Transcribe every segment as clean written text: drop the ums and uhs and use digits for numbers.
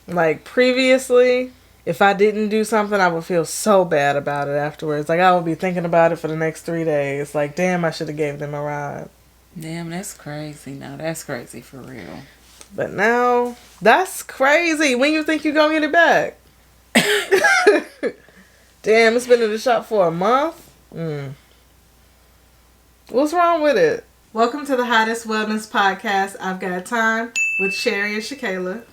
Like, previously, if I didn't do something, I would feel so bad about it afterwards. Like, I would be thinking about it for the next 3 days. Like, damn, I should have gave them a ride. Damn, that's crazy. Now that's crazy for real. But now, that's crazy. When you think you're going to get it back? Damn, it's been in the shop for a month? What's wrong with it? Welcome to the Hottest Wellness Podcast. I've got time with Cherry ShaKayla.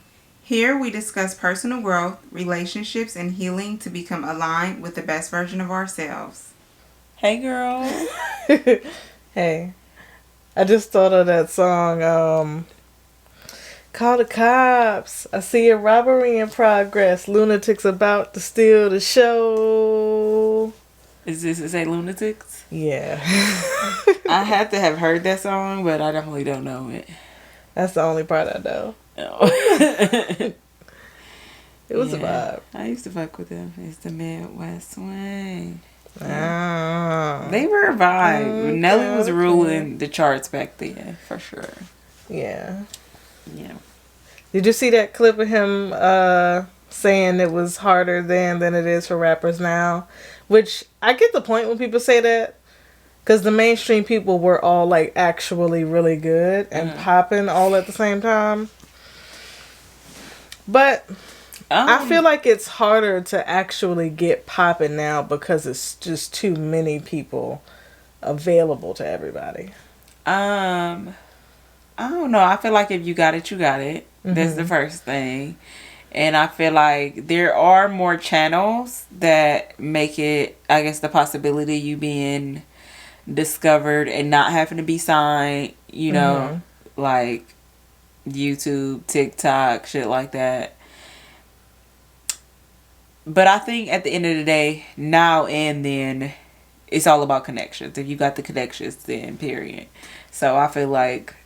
Here we discuss personal growth, relationships, and healing to become aligned with the best version of ourselves. Hey, girl. Hey. I just thought of that song, Call the Cops. I see a robbery in progress. Lunatics about to steal the show. Is it Lunatics? Yeah. I have to have heard that song, but I definitely don't know it. That's the only part I know. It was a vibe. I used to fuck with them. It's the Midwest Swing. Oh. They were a vibe. Okay, Nelly was ruling the charts back then, for sure. Yeah. Yeah. Did you see that clip of him saying it was harder then than it is for rappers now? Which, I get the point when people say that. Because the mainstream people were all, like, actually really good and popping all at the same time. But I feel like it's harder to actually get popping now because it's just too many people available to everybody. I don't know. I feel like if you got it, you got it. Mm-hmm. That's the first thing. And I feel like there are more channels that make it, I guess, the possibility of you being discovered and not having to be signed, you know, like YouTube, TikTok, shit like that. But I think at the end of the day, now and then, it's all about connections. If you got the connections, then period. So I feel like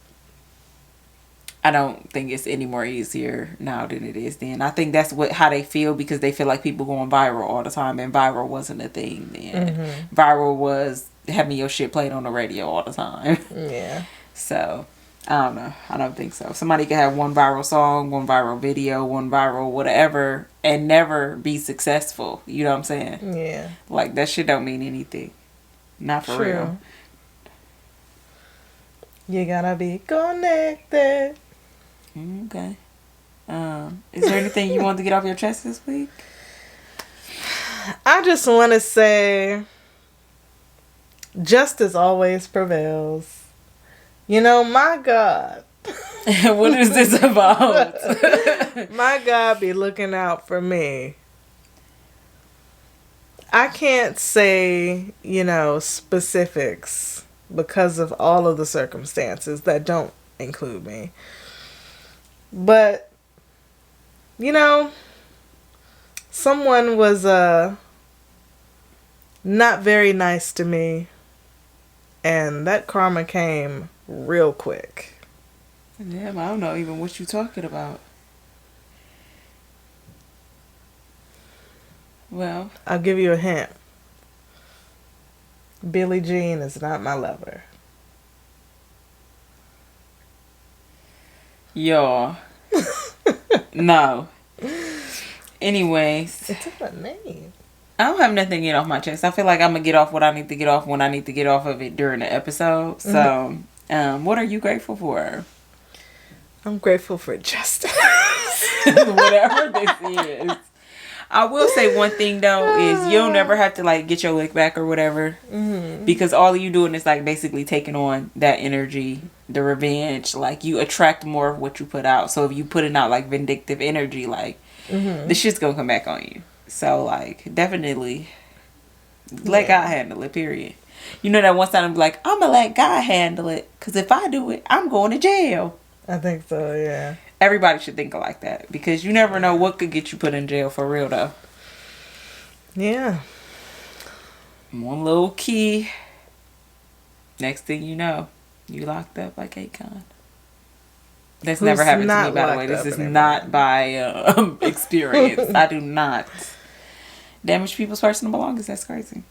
I don't think it's any more easier now than it is then. I think that's how they feel because they feel like people going viral all the time, and viral wasn't a thing then. Viral was having your shit played on the radio all the time. Yeah. So, I don't know. I don't think so. Somebody could have one viral song, one viral video, one viral whatever, and never be successful. You know what I'm saying? Yeah. Like, that shit don't mean anything. Not for real. You gotta be connected. Okay. Is there anything you want to get off your chest this week? I just want to say, justice always prevails. You know, my God. What is this about? My God be looking out for me. I can't say, specifics because of all of the circumstances that don't include me. But, someone was not very nice to me, and that karma came real quick. Damn, I don't know even what you talking about. Well, I'll give you a hint. Billie Jean is not my lover. Y'all. No. Anyways. It's in my name. I don't have nothing to get off my chest. I feel like I'm going to get off what I need to get off when I need to get off of it during the episode. So, what are you grateful for? I'm grateful for justice. Whatever this is. I will say one thing though is you'll never have to like get your lick back or whatever, because all you doing is like basically taking on that energy, the revenge. Like you attract more of what you put out. So if you putting out like vindictive energy, like the shit's gonna come back on you. So like definitely let God handle it. Period. You know that one time I'm like, I'm gonna let God handle it, because if I do it, I'm going to jail. I think so. Yeah. Everybody should think like that, because you never know what could get you put in jail for real though. Yeah. One little key. Next thing you know, you locked up like Akon. That's never happened to me, by the way. This is not by experience. I do not damage people's personal belongings. That's crazy.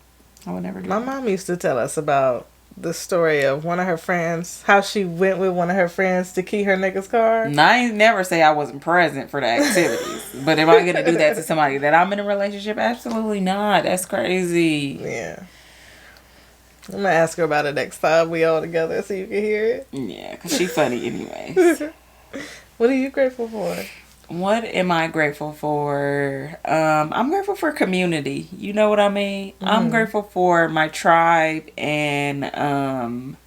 I would never do My that. mom used to tell us about the story of one of her friends, how she went with one of her friends to key her nigga's car. And I ain't never say I wasn't present for the activities. But am I gonna do that to somebody that I'm in a relationship? Absolutely not. That's crazy. Yeah. I'm gonna ask her about it next time we all together so you can hear it. Yeah, because she funny anyways. What are you grateful for? What am I grateful for? I'm grateful for community. You know what I mean? I'm grateful for my tribe and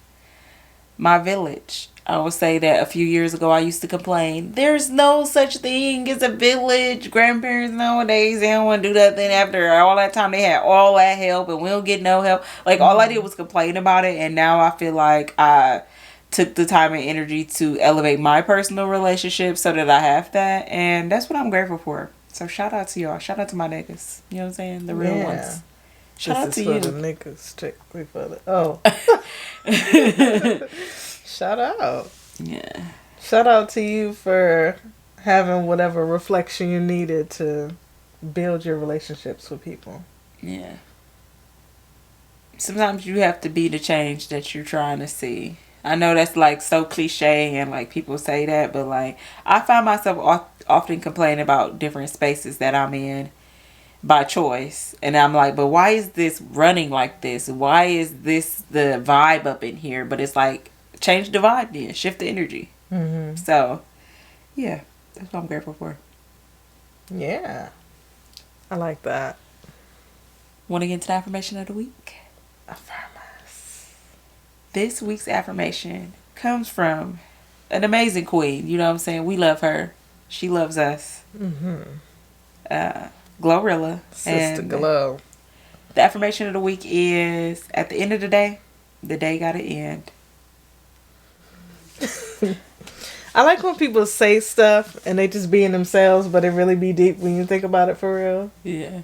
my village. I will say that a few years ago I used to complain, there's no such thing as a village. Grandparents nowadays, they don't want to do nothing after all that time. They had all that help and we don't get no help. Like all I did was complain about it, and now I feel like I took the time and energy to elevate my personal relationship so that I have that, and that's what I'm grateful for. So shout out to y'all. Shout out to my niggas. You know what I'm saying? The real ones. Shout out to you. The niggas, strictly for the shout out. Yeah. Shout out to you for having whatever reflection you needed to build your relationships with people. Yeah. Sometimes you have to be the change that you're trying to see. I know that's like so cliche and like people say that, but like I find myself often complaining about different spaces that I'm in by choice, and I'm like, but why is this running like this? Why is this the vibe up in here? But it's like, change the vibe then, shift the energy. So yeah, that's what I'm grateful for. Yeah, I like that. Want to get into the affirmation of the week? Affirm. This week's affirmation comes from an amazing queen. You know what I'm saying? We love her. She loves us. Glorilla. Sister Glow. The affirmation of the week is, at the end of the day gotta end. I like when people say stuff and they just being themselves, but it really be deep when you think about it for real. Yeah.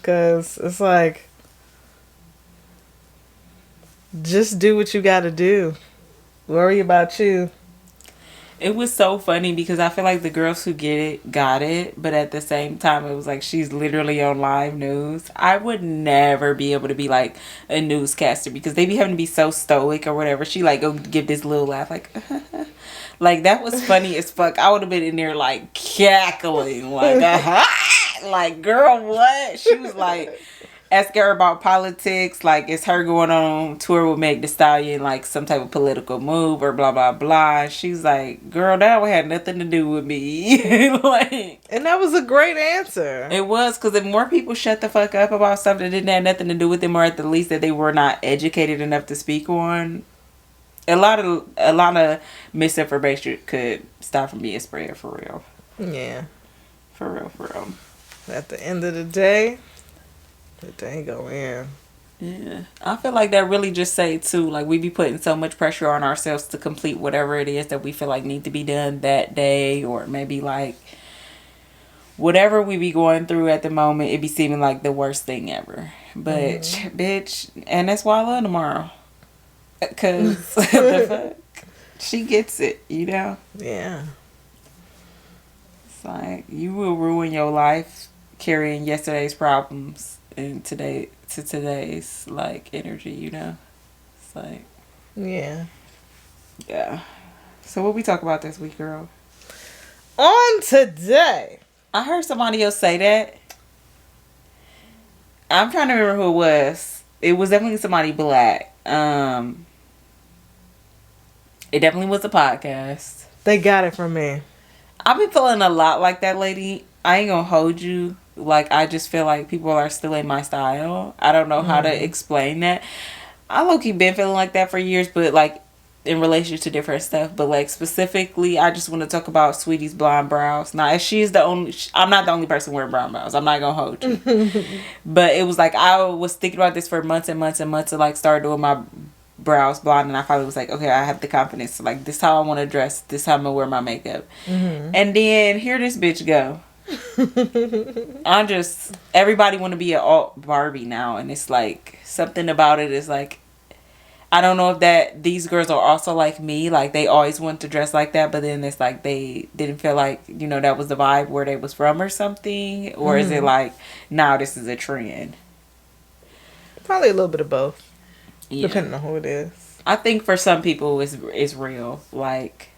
Because it's like, just do what you gotta do. Worry about you. It was so funny because I feel like the girls who get it got it, but at the same time it was like she's literally on live news. I would never be able to be like a newscaster because they be having to be so stoic or whatever. She like go give this little laugh like like that was funny as fuck. I would have been in there like cackling like like girl what? She was like asking her about politics, like is her going on tour with Meg Thee Stallion like some type of political move or blah blah blah. She's like, girl, that had nothing to do with me. Like, and that was a great answer. It was, because if more people shut the fuck up about stuff that didn't have nothing to do with them, or at the least that they were not educated enough to speak on, a lot of misinformation could stop from being spread for real. Yeah, for real. At the end of the day, it ain't go in. Yeah. I feel like that really just say too, like we be putting so much pressure on ourselves to complete whatever it is that we feel like need to be done that day, or maybe like whatever we be going through at the moment, it be seeming like the worst thing ever. But bitch, and that's why I love tomorrow. Cause the fuck, she gets it, you know? Yeah. It's like you will ruin your life carrying yesterday's problems and today's like energy, you know. It's like yeah. So what we talk about this week, girl? On today, I heard somebody else say that. I'm trying to remember who it was. It was definitely somebody black. It definitely was a podcast. They got it from me. I've been feeling a lot like that lady. I ain't gonna hold you. Like, I just feel like people are still in my style. I don't know how to explain that. I low-key been feeling like that for years, but like in relation to different stuff. But like specifically, I just want to talk about Sweetie's blonde brows. Now, if she's the only, I'm not the only person wearing brown brows. I'm not gonna hold you. But it was like I was thinking about this for months and months and months to like start doing my brows blonde, and I finally was like, okay, I have the confidence. Like, this is how I want to dress. This is how I'm gonna wear my makeup. And then here this bitch go. I'm just, everybody want to be an alt Barbie now, and it's like something about it is like, I don't know if that these girls are also like me, like they always want to dress like that, but then it's like they didn't feel like, you know, that was the vibe where they was from or something, or is it like now this is a trend? Probably a little bit of both. Yeah. Depending on who it is. I think for some people it's real. Like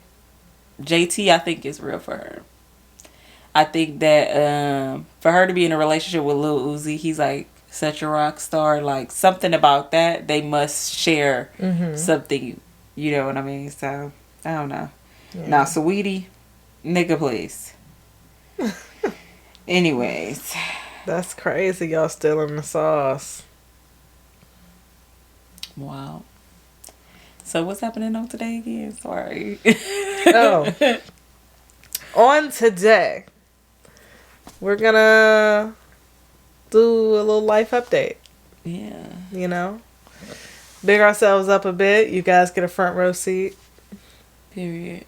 JT, I think is real for her. I think that for her to be in a relationship with Lil Uzi, he's like such a rock star. Like something about that, they must share something. You know what I mean? So I don't know. Yeah. Now, Saweetie, nigga, please. Anyways, that's crazy. Y'all still in the sauce. Wow. So what's happening on today again? Sorry. On today, we're gonna do a little life update. Yeah. You know? Big ourselves up a bit. You guys get a front row seat. Period.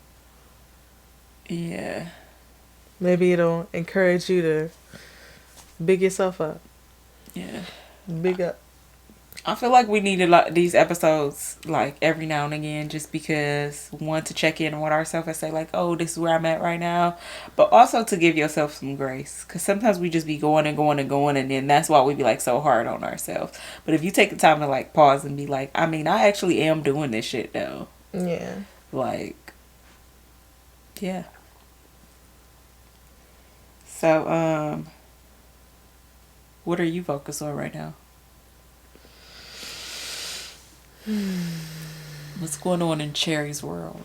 Yeah. Maybe it'll encourage you to big yourself up. Yeah. Big up. I feel like we needed these episodes like every now and again, just because one, to check in with ourselves and say like, oh, this is where I'm at right now, but also to give yourself some grace, because sometimes we just be going and going and going, and then that's why we be like so hard on ourselves. But if you take the time to like pause and be like, I mean, I actually am doing this shit though. Yeah. Like, yeah. So what are you focused on right now? What's going on in Cherry's world?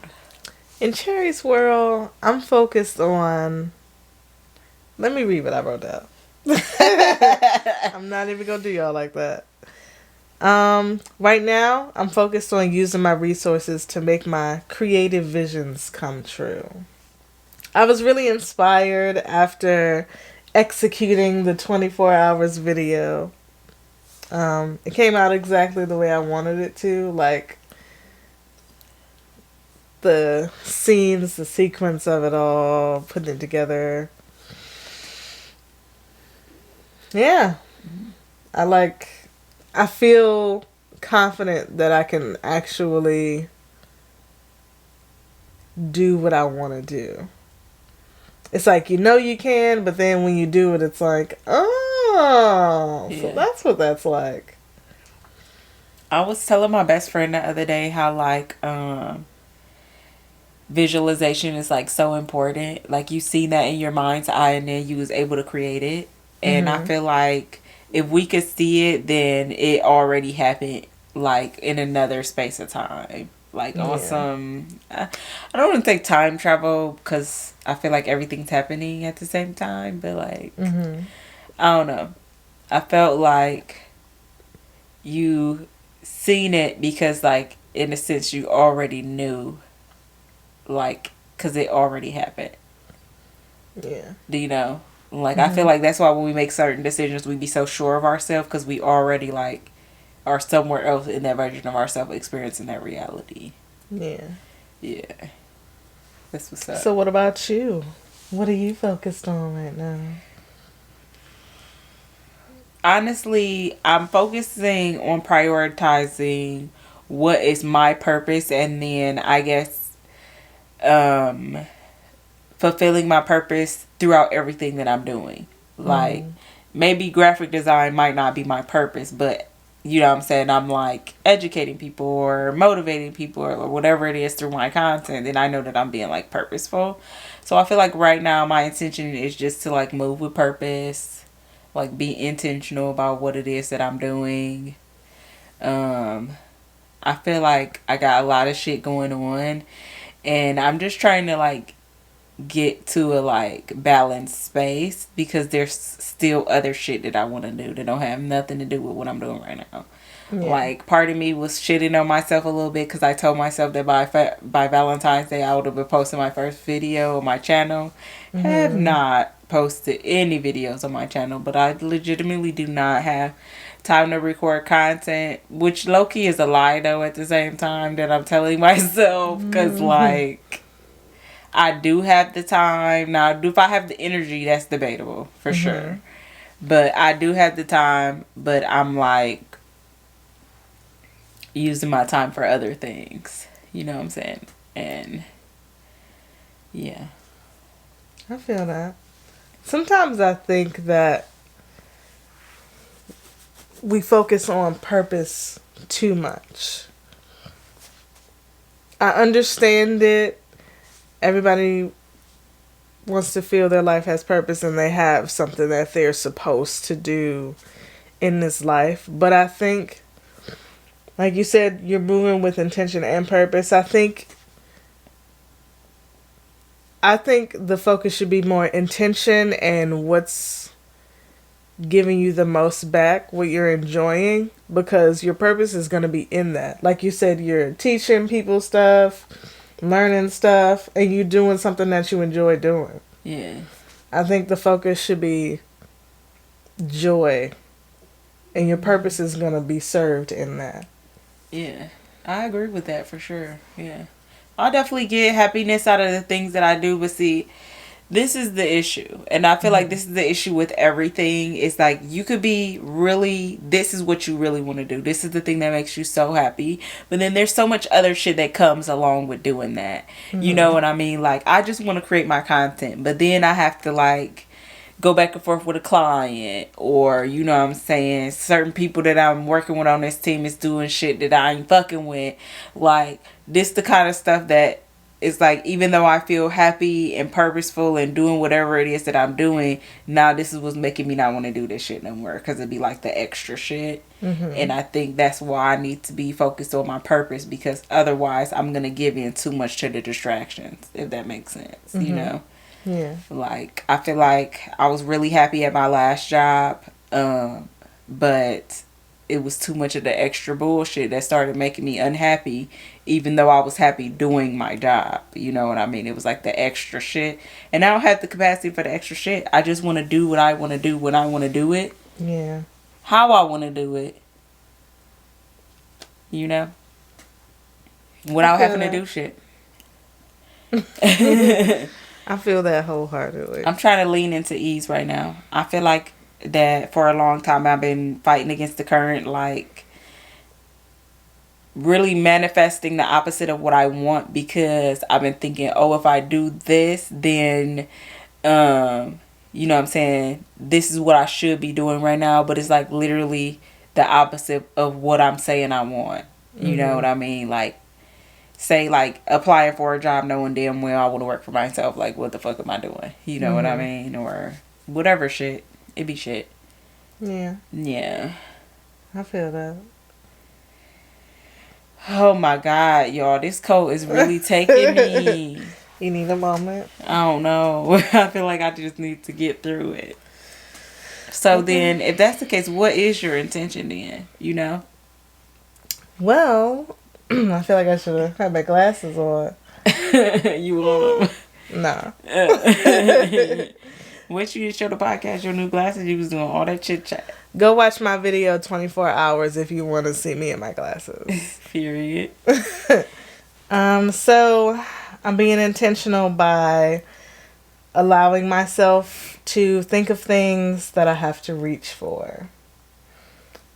In Cherry's world, I'm focused on... Let me read what I wrote down. I'm not even going to do y'all like that. Right now, I'm focused on using my resources to make my creative visions come true. I was really inspired after executing the 24 hours video. It came out exactly the way I wanted it to. Like, the scenes, the sequence of it all, putting it together. Yeah. I feel confident that I can actually do what I want to do. It's like, you know you can, but then when you do it, it's like, oh, yeah. So that's what that's like. I was telling my best friend the other day how like visualization is like so important. Like you see that in your mind's eye and then you was able to create it. And I feel like if we could see it, then it already happened like in another space of time. Like on some, I don't want to take time travel because I feel like everything's happening at the same time. But like, I don't know. I felt like you seen it because like, in a sense, you already knew. Like, because it already happened. Yeah. Do you know? Like, I feel like that's why when we make certain decisions, we be so sure of ourselves because we already like are somewhere else in that version of ourselves experiencing that reality. Yeah. Yeah. That's what's up. So what about you? What are you focused on right now? Honestly, I'm focusing on prioritizing what is my purpose, and then I guess fulfilling my purpose throughout everything that I'm doing. Like, maybe graphic design might not be my purpose, but you know what I'm saying, I'm like educating people or motivating people or whatever it is through my content, then I know that I'm being like purposeful. So I feel like right now my intention is just to like move with purpose, like be intentional about what it is that I'm doing. I feel like I got a lot of shit going on and I'm just trying to like get to a like balanced space because there's still other shit that I want to do that don't have nothing to do with what I'm doing right now. Yeah. Like part of me was shitting on myself a little bit because I told myself that by Valentine's Day I would have been posting my first video on my channel. Have not posted any videos on my channel, but I legitimately do not have time to record content, which low-key is a lie though at the same time that I'm telling myself because like I do have the time. Now, if I have the energy, that's debatable for sure. But I do have the time, but I'm like using my time for other things. You know what I'm saying? And yeah. I feel that. Sometimes I think that we focus on purpose too much. I understand it. Everybody wants to feel their life has purpose and they have something that they're supposed to do in this life. But I think, like you said, you're moving with intention and purpose. I think the focus should be more intention and what's giving you the most back, what you're enjoying, because your purpose is going to be in that. Like you said, you're teaching people stuff, learning stuff, and you're doing something that you enjoy doing. Yeah. I think the focus should be joy, and your purpose is going to be served in that. Yeah. I agree with that for sure. Yeah. I definitely get happiness out of the things that I do, but see, this is the issue. And I feel like this is the issue with everything. It's like you could be really, this is what you really want to do. This is the thing that makes you so happy. But then there's so much other shit that comes along with doing that. You know what I mean? Like, I just want to create my content. But then I have to, like, go back and forth with a client, or, you know what I'm saying, certain people that I'm working with on this team is doing shit that I ain't fucking with. Like, this the kind of stuff that is like, even though I feel happy and purposeful and doing whatever it is that I'm doing, now this is what's making me not want to do this shit no more, because it'd be like the extra shit. And I think that's why I need to be focused on my purpose, because otherwise I'm gonna give in too much to the distractions, if that makes sense. You know. Yeah. Like, I feel like I was really happy at my last job, but it was too much of the extra bullshit that started making me unhappy, even though I was happy doing my job. You know what I mean? It was like the extra shit. And I don't have the capacity for the extra shit. I just want to do what I want to do when I want to do it. Yeah. How I want to do it. You know? Without having to do shit. I feel that wholeheartedly. I'm trying to lean into ease right now. I feel like that for a long time I've been fighting against the current, like, really manifesting the opposite of what I want, because I've been thinking, oh, if I do this, then, you know what I'm saying, this is what I should be doing right now, but it's like literally the opposite of what I'm saying I want. You know what I mean? Like, say, like, applying for a job knowing damn well I want to work for myself. Like, what the fuck am I doing? You know what I mean? Or whatever shit. It be shit. Yeah. Yeah. I feel that. Oh my God, y'all. This coat is really taking me. You need a moment? I don't know. I feel like I just need to get through it. So then, if that's the case, what is your intention then? You know? Well, I feel like I should have had my glasses on. You want them? Nah. Once you show the podcast your new glasses, you was doing all that chit chat. Go watch my video 24 hours if you want to see me in my glasses. Period. So I'm being intentional by allowing myself to think of things that I have to reach for.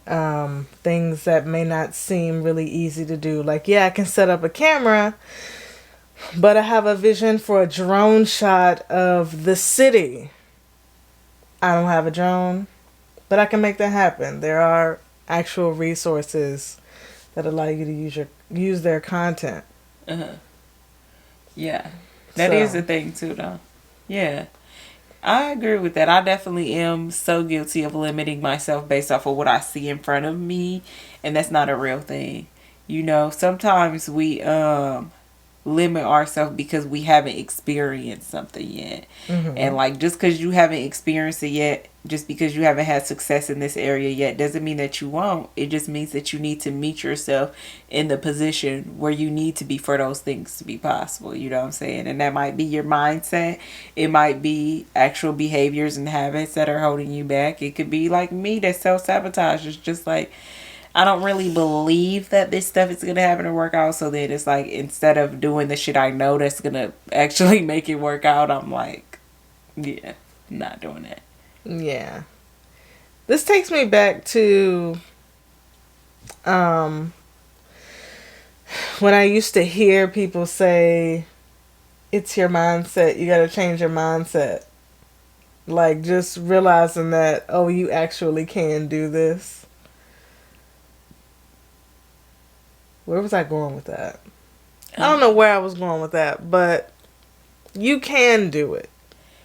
Things that may not seem really easy to do. Like, yeah, I can set up a camera, but I have a vision for a drone shot of the city. I don't have a drone, but I can make that happen. There are actual resources that allow you to use their content. Yeah. That is a thing too, though. Yeah. I agree with that. I definitely am so guilty of limiting myself based off of what I see in front of me, and that's not a real thing. You know, sometimes we limit ourselves because we haven't experienced something yet. And like, just because you haven't experienced it yet, just because you haven't had success in this area yet, doesn't mean that you won't. It just means that you need to meet yourself in the position where you need to be for those things to be possible. You know what I'm saying? And that might be your mindset. It might be actual behaviors and habits that are holding you back. It could be like me, that self-sabotage. It's just like, I don't really believe that this stuff is going to happen or work out. So then it's like, instead of doing the shit I know that's going to actually make it work out, I'm like, yeah, not doing that. Yeah. This takes me back to when I used to hear people say, it's your mindset. You got to change your mindset. Like, just realizing that, oh, you actually can do this. Where was I going with that? I don't know where I was going with that, but you can do it.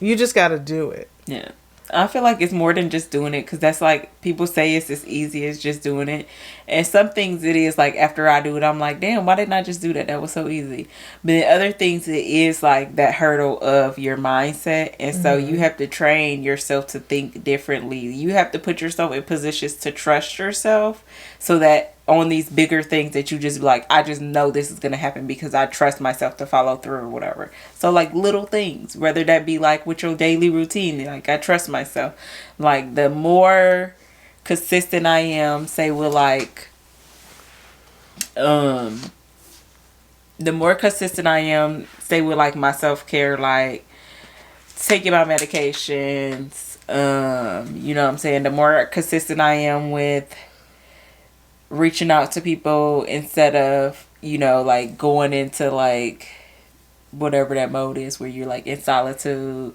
You just got to do it. Yeah. I feel like it's more than just doing it, because that's like, people say it's as easy as just doing it. And some things it is like, after I do it, I'm like, damn, why didn't I just do that? That was so easy. But in other things, it is like that hurdle of your mindset. And so you have to train yourself to think differently. You have to put yourself in positions to trust yourself, so that on these bigger things that you just be like, I just know this is going to happen because I trust myself to follow through or whatever. So like little things, whether that be like with your daily routine, like I trust myself. Like the more consistent I am, say with like, the more consistent I am, say with like my self-care, like taking my medications, you know what I'm saying? The more consistent I am with reaching out to people instead of, you know, like going into like whatever that mode is where you're like in solitude.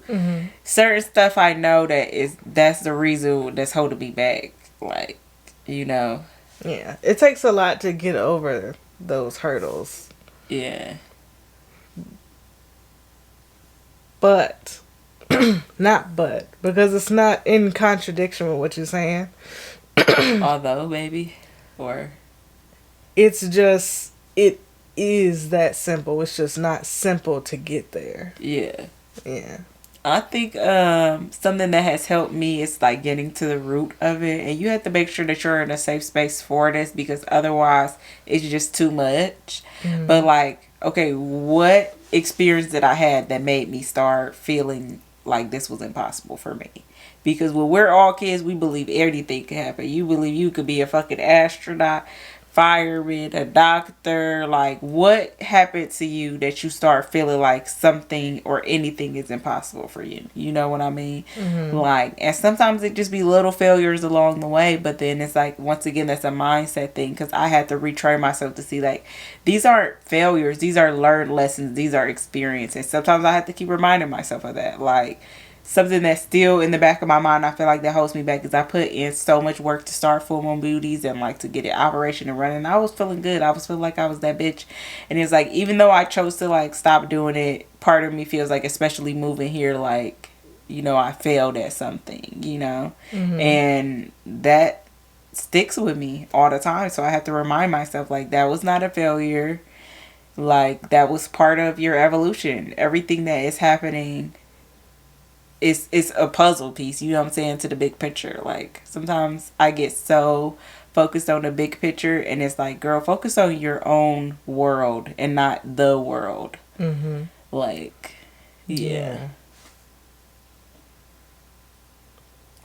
Certain stuff I know that's the reason that's holding me back. Like, you know. Yeah. It takes a lot to get over those hurdles. Yeah. But, not but, because it's not in contradiction with what you're saying. Although, maybe. Or it's just, it is that simple. It's just not simple to get there. yeah. Yeah. I think something that has helped me is like getting to the root of it, and you have to make sure that you're in a safe space for this, because otherwise it's just too much. But like, okay, what experience did I had that made me start feeling like this was impossible for me? Because when we're all kids, we believe anything can happen. You believe you could be a fucking astronaut, fireman, a doctor. Like, what happened to you that you start feeling like something or anything is impossible for you? You know what I mean? Like, and sometimes it just be little failures along the way, but then it's like, once again, that's a mindset thing, because I had to retrain myself to see like, these aren't failures, these are learned lessons, these are experiences. Sometimes I have to keep reminding myself of that. Like, something that's still in the back of my mind, I feel like that holds me back, is I put in so much work to start Full Moon Beauties and like to get it operation and running. I was feeling good. I was feeling like I was that bitch. And it's like, even though I chose to like stop doing it, part of me feels like, especially moving here, like, you know, I failed at something, you know, and that sticks with me all the time. So I have to remind myself, like, that was not a failure. Like, that was part of your evolution. Everything that is happening, it's a puzzle piece, you know what I'm saying, to the big picture. Like, sometimes I get so focused on the big picture, and it's like, girl, focus on your own world and not the world. Like, yeah.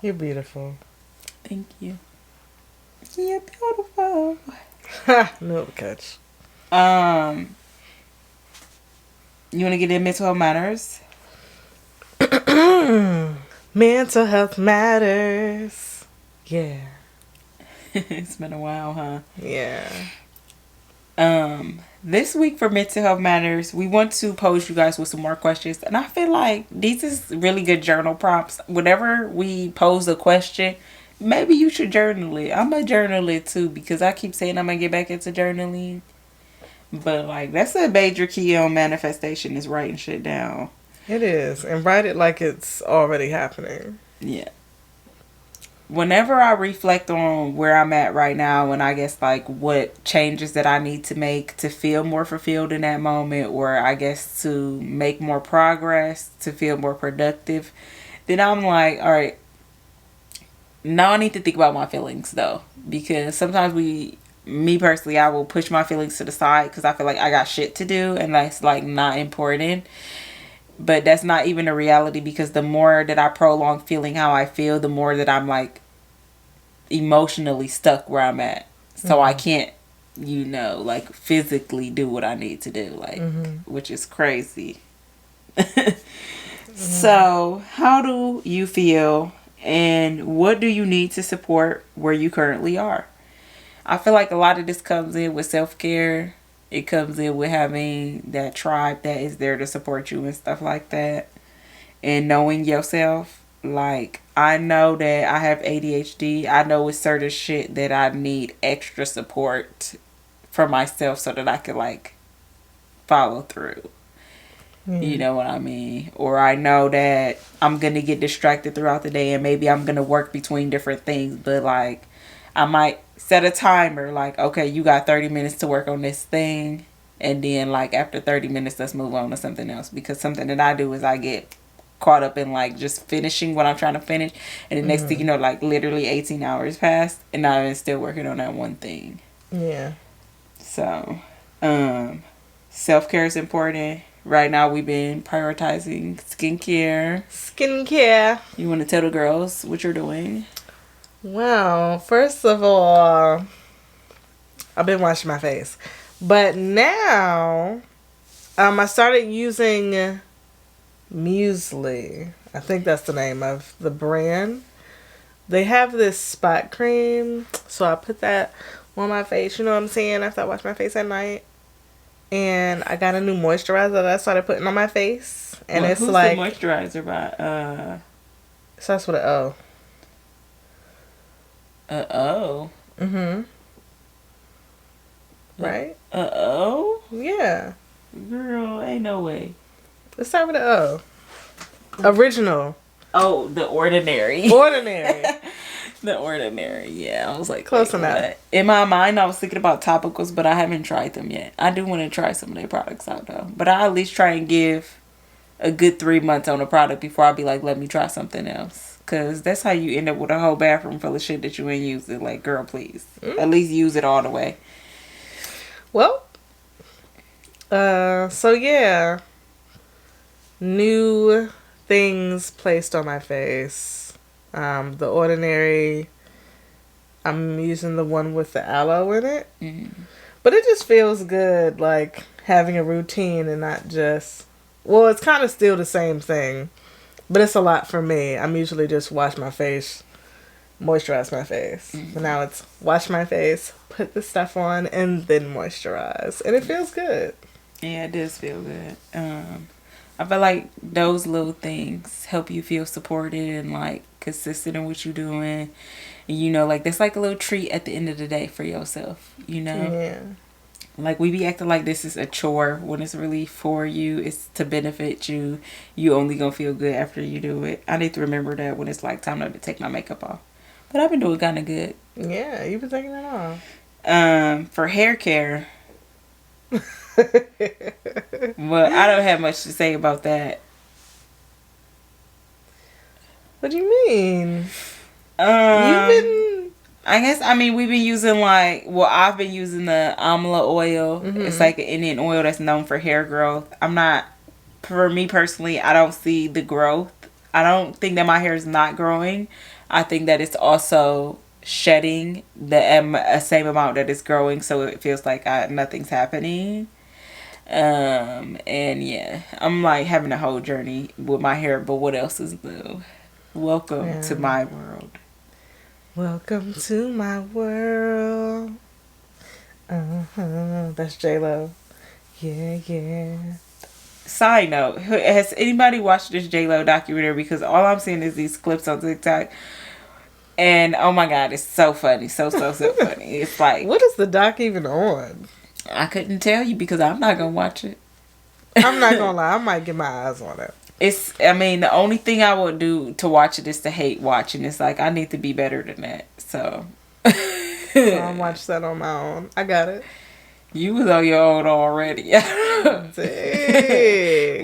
You're beautiful. Thank you. You're beautiful. No catch. You want to get in mental health matters? Mental health matters. Yeah. It's been a while, huh? Yeah. This week for Mental Health Matters, we want to pose you guys with some more questions. And I feel like these is really good journal prompts. Whenever we pose a question, maybe you should journal it. I'm going to journal it too, because I keep saying I'm going to get back into journaling. But like, that's a major key on manifestation, is writing shit down. It is. And write it like it's already happening. Yeah. Whenever I reflect on where I'm at right now, and I guess like what changes that I need to make to feel more fulfilled in that moment, or I guess to make more progress, to feel more productive, then I'm like, all right, now I need to think about my feelings though. Because sometimes me personally, I will push my feelings to the side because I feel like I got shit to do and that's like not important. But that's not even a reality, because the more that I prolong feeling how I feel, the more that I'm like emotionally stuck where I'm at. So I can't, you know, like physically do what I need to do, like, which is crazy. So how do you feel, and what do you need to support where you currently are? I feel like a lot of this comes in with self-care. It comes in with having that tribe that is there to support you and stuff like that. And knowing yourself. Like, I know that I have ADHD. I know it's certain shit that I need extra support for myself so that I could like follow through. You know what I mean? Or I know that I'm going to get distracted throughout the day and maybe I'm going to work between different things. But like, I might set a timer like, okay, you got 30 minutes to work on this thing. And then like after 30 minutes, let's move on to something else. Because something that I do is I get caught up in like just finishing what I'm trying to finish. And the next thing you know, like literally 18 hours passed and I'm still working on that one thing. Yeah. So, self-care is important. Right now, we've been prioritizing skincare. Skincare. You want to tell the girls what you're doing? Well, first of all, I've been washing my face. But now, I started using Muesli. I think that's the name of the brand. They have this spot cream. So I put that on my face, you know what I'm saying, after I wash my face at night. And I got a new moisturizer that I started putting on my face. And it's who's like... the moisturizer by? It starts with an O. O? Mm-hmm. Right? O? Yeah. Girl, ain't no way. It starts with an O. Original. Oh, The Ordinary. Ordinary. The Ordinary, yeah. I was like, close enough. What? In my mind, I was thinking about topicals, but I haven't tried them yet. I do want to try some of their products out, though. But I at least try and give a good 3 months on a product before I be like, let me try something else. Because that's how you end up with a whole bathroom full of shit that you ain't using. Like, girl, please. At least use it all the way. Well, so yeah. New things placed on my face. The Ordinary, I'm using the one with the aloe in it. But it just feels good, like, having a routine and not just... Well, it's kind of still the same thing, but it's a lot for me. I'm usually just wash my face, moisturize my face. But now it's wash my face, put the stuff on, and then moisturize. And it feels good. Yeah, it does feel good. I feel like those little things help you feel supported and like consistent in what you're doing. And you know, like that's like a little treat at the end of the day for yourself, you know? Yeah. Like we be acting like this is a chore when it's really for you. It's to benefit you. You only gonna feel good after you do it. I need to remember that when it's like time to take my makeup off. But I've been doing kind of good. Yeah, you've been taking it off. For hair care. Well, I don't have much to say about that. What do you mean? You've been... I mean, we've been using like... Well, I've been using the amla oil. It's like an Indian oil that's known for hair growth. I'm not... For me personally, I don't see the growth. I don't think that my hair is not growing. I think that it's also shedding the same amount that it's growing. So it feels like nothing's happening. And yeah, I'm like having a whole journey with my hair, but what else is new? Welcome to my world. Welcome to my world. That's J-Lo. Yeah. Side note, has anybody watched this J-Lo documentary? Because all I'm seeing is these clips on TikTok. And oh my God, it's so funny. So funny. It's like... What is the doc even on? I couldn't tell you because I'm not going to watch it. I'm not going to lie. I might get my eyes on it. The only thing I would do to watch it is to hate watching. It's like, I need to be better than that. So I'll watch that on my own. I got it. You was on your own already. Dang.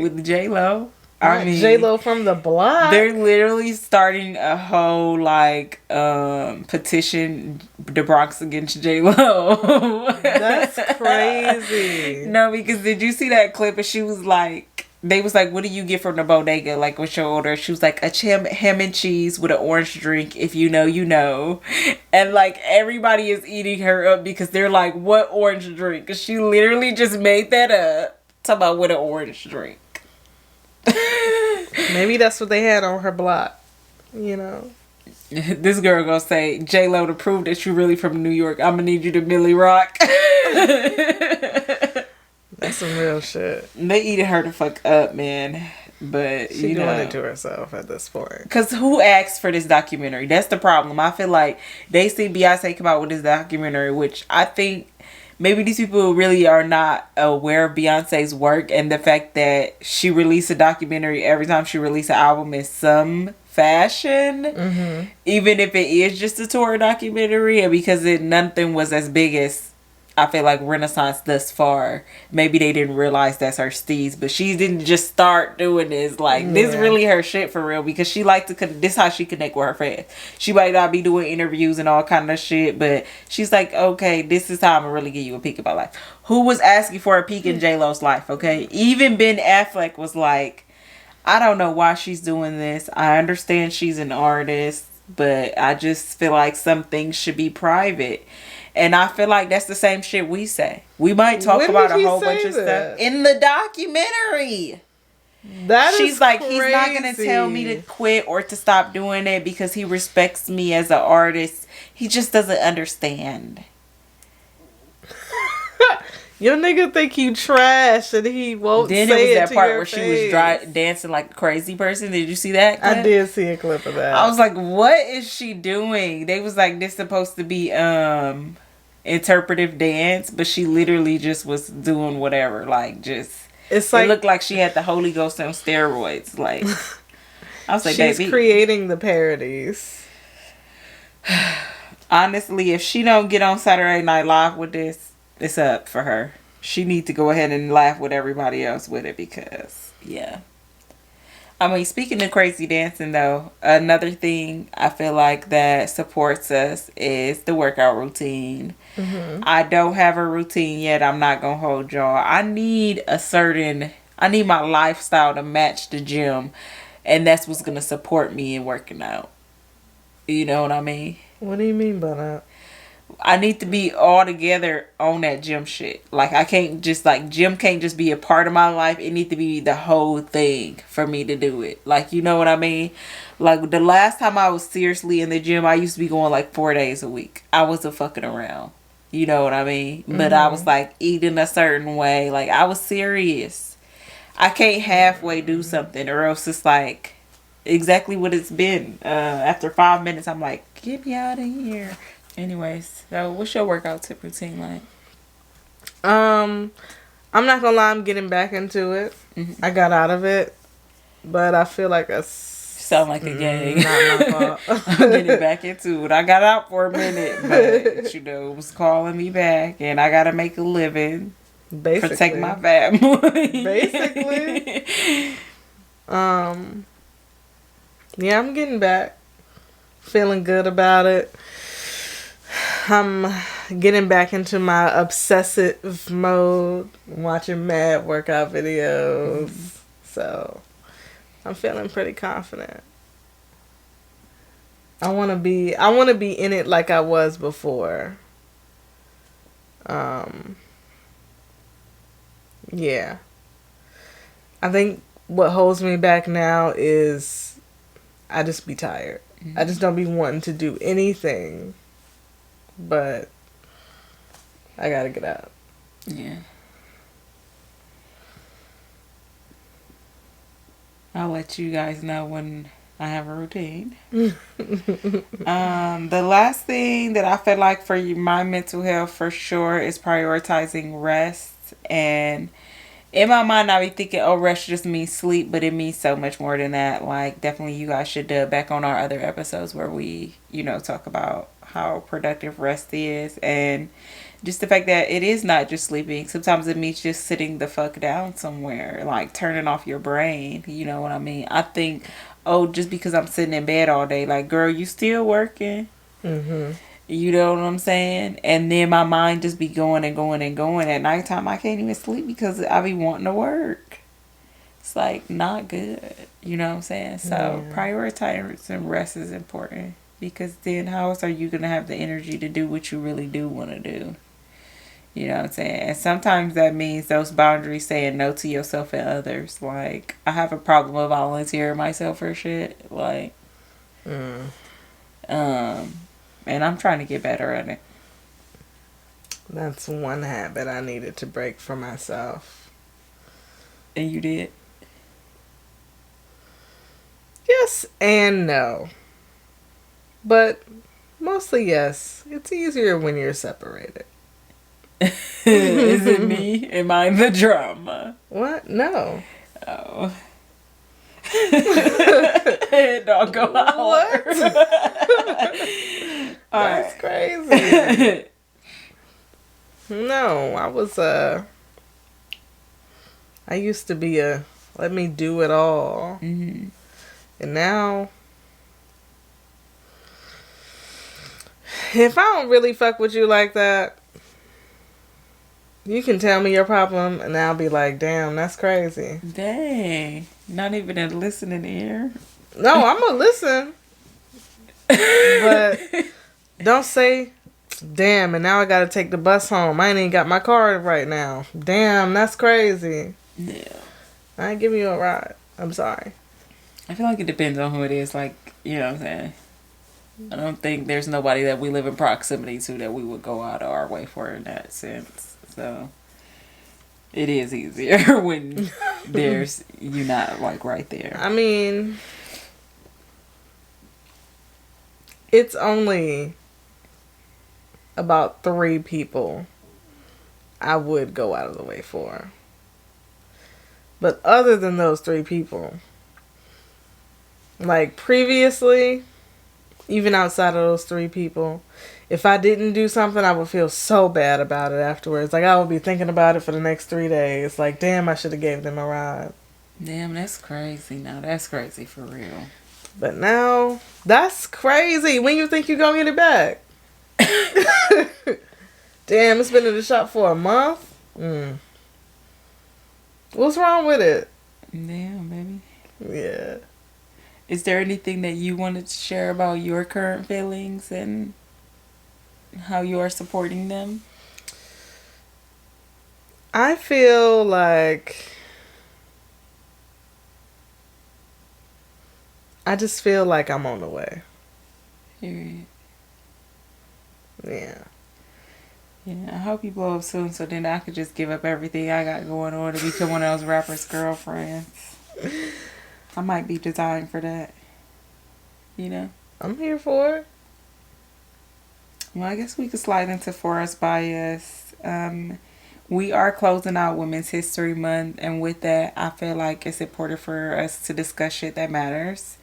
With J-Lo. I mean, J-Lo from the block. They're literally starting a whole like petition, the Bronx against J-Lo. That's crazy. No, because did you see that clip? And she was like, they was like, what do you get from the bodega? Like, what's your order? She was like, a ham and cheese with an orange drink. If you know, you know. And like everybody is eating her up because they're like, what orange drink? Because she literally just made that up. Talk about what an orange drink. Maybe that's what they had on her block, you know. This girl gonna say, J-Lo, to prove that you really from New York, I'm gonna need you to Millie Rock. That's some real shit. They eating her the fuck up, man. But she doing it to herself at this point. Because who asked for this documentary? That's the problem. I feel like they see Beyonce come out with this documentary, which I think maybe these people really are not aware of Beyonce's work, and the fact that she released a documentary every time she released an album in some fashion, even if it is just a tour documentary, and because nothing was as big as, I feel like, Renaissance thus far. Maybe they didn't realize that's her steez, but she didn't just start doing this. Like, this really her shit for real, because she like to, this how she connect with her fans. She might not be doing interviews and all kind of shit, but she's like, okay, this is how I'm gonna really give you a peek of my life. Who was asking for a peek in J-Lo's life, okay? Even Ben Affleck was like, I don't know why she's doing this. I understand she's an artist, but I just feel like some things should be private. And I feel like that's the same shit we say. We might talk about a whole bunch of stuff in the documentary. She's like, crazy. He's not going to tell me to quit or to stop doing it because he respects me as an artist. He just doesn't understand. Your nigga think you trash and he won't say it to your face. Then it was that part where she was dancing like a crazy person. Did you see that clip? I did see a clip of that. I was like, what is she doing? They was like, this supposed to be interpretive dance, but she literally just was doing whatever. Like, just, it's like, it looked like she had the Holy Ghost on steroids. Like, I was like, she's baby, creating the parodies. Honestly, if she don't get on Saturday Night Live with this, it's up for her. She need to go ahead and laugh with everybody else with it because, yeah. I mean, speaking of crazy dancing, though, another thing I feel like that supports us is the workout routine. I don't have a routine yet. I'm not going to hold y'all. I need my lifestyle to match the gym. And that's what's going to support me in working out. You know what I mean? What do you mean by that? I need to be all together on that gym shit. Like, I can't just, like, gym can't just be a part of my life. It needs to be the whole thing for me to do it. Like, you know what I mean? Like, the last time I was seriously in the gym, I used to be going, like, 4 days a week. I wasn't fucking around. You know what I mean? But I was, like, eating a certain way. Like, I was serious. I can't halfway do something or else it's, like, exactly what it's been. After 5 minutes, I'm like, get me out of here. Anyways, so what's your workout tip routine like? I'm not gonna lie, I'm getting back into it. I got out of it, but I feel like sound like a gang. Not my fault. I'm getting back into it. I got out for a minute, but it was calling me back, and I gotta make a living. Basically, protect my family. Basically, yeah, I'm getting back. Feeling good about it. I'm getting back into my obsessive mode, watching mad workout videos. So, I'm feeling pretty confident. I want to be in it like I was before. Yeah. I think what holds me back now is I just be tired. I just don't be wanting to do anything. But I gotta get out. Yeah. I'll let you guys know when I have a routine. The last thing that I feel like for my mental health for sure is prioritizing rest. And in my mind, I be thinking, oh, rest just means sleep, but it means so much more than that. Like, definitely you guys should dub back on our other episodes where we, talk about how productive rest is, and just the fact that it is not just sleeping. Sometimes it means just sitting the fuck down somewhere, like turning off your brain. You know what I mean? I think, oh, just because I'm sitting in bed all day, like, girl, you still working? You know what I'm saying? And then my mind just be going and going and going. At nighttime, I can't even sleep because I be wanting to work. It's like not good. You know what I'm saying? So prioritizing rest is important. Because then how else are you going to have the energy to do what you really do want to do? You know what I'm saying? And sometimes that means those boundaries saying no to yourself and others. Like, I have a problem with volunteering myself for shit. Like, and I'm trying to get better at it. That's one habit I needed to break for myself. And you did? Yes and no. But mostly yes. It's easier when you're separated. Is it me? Am I the drama? What? No. Oh. Don't go out. That's crazy. No, I used to be a let me do it all. Mm-hmm. And now, if I don't really fuck with you like that, you can tell me your problem and I'll be like, damn, that's crazy. Dang. Not even a listening ear. No, I'm gonna listen. But don't say, damn, and now I gotta take the bus home. I ain't even got my car right now. Damn, that's crazy. Yeah. I ain't giving you a ride. I'm sorry. I feel like it depends on who it is. Like, you know what I'm saying? I don't think there's nobody that we live in proximity to that we would go out of our way for in that sense. So it is easier when there's you not like right there. I mean, it's only about 3 people I would go out of the way for. But other than those 3 people, like previously, even outside of those 3 people, if I didn't do something, I would feel so bad about it afterwards. Like, I would be thinking about it for the next 3 days. Like, damn, I should have gave them a ride. Damn, that's crazy. Now, that's crazy for real. But now, that's crazy. When you think you're going to get it back? Damn, it's been in the shop for a month? What's wrong with it? Damn, baby. Yeah. Is there anything that you wanted to share about your current feelings and how you are supporting them? I feel like I just feel like I'm on the way. Period. Yeah. Yeah, I hope you blow up soon so then I could just give up everything I got going on to become one of those rappers' girlfriends. I might be designed for that. You know? I'm here for it. Well, I guess we could slide into Forest Bias. We are closing out Women's History Month, and with that, I feel like it's important for us to discuss shit that matters.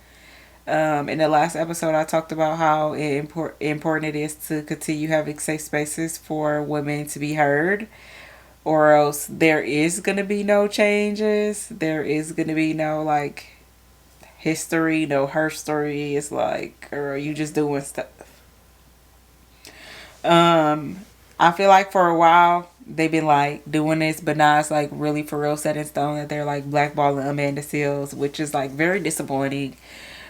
In the last episode, I talked about how important it is to continue having safe spaces for women to be heard, or else there is going to be no changes. There is going to be no, like, history, no Herstory. It's like, or you just doing stuff. I feel like for a while, they've been, like, doing this, but now it's, like, really for real set in stone that they're, like, blackballing Amanda Seales, which is, like, very disappointing